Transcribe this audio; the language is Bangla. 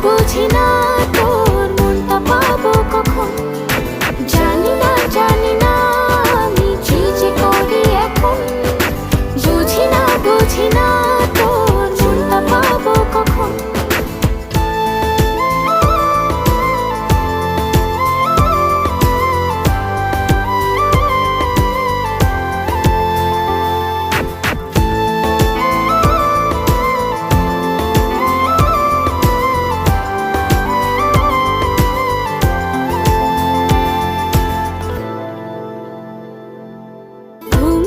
বুঝি না তোর মনটা পাবো কখন। জানি না আমি কি যে করি এখন। বুঝি না তোর মনটা পাবো কখন। ঘুম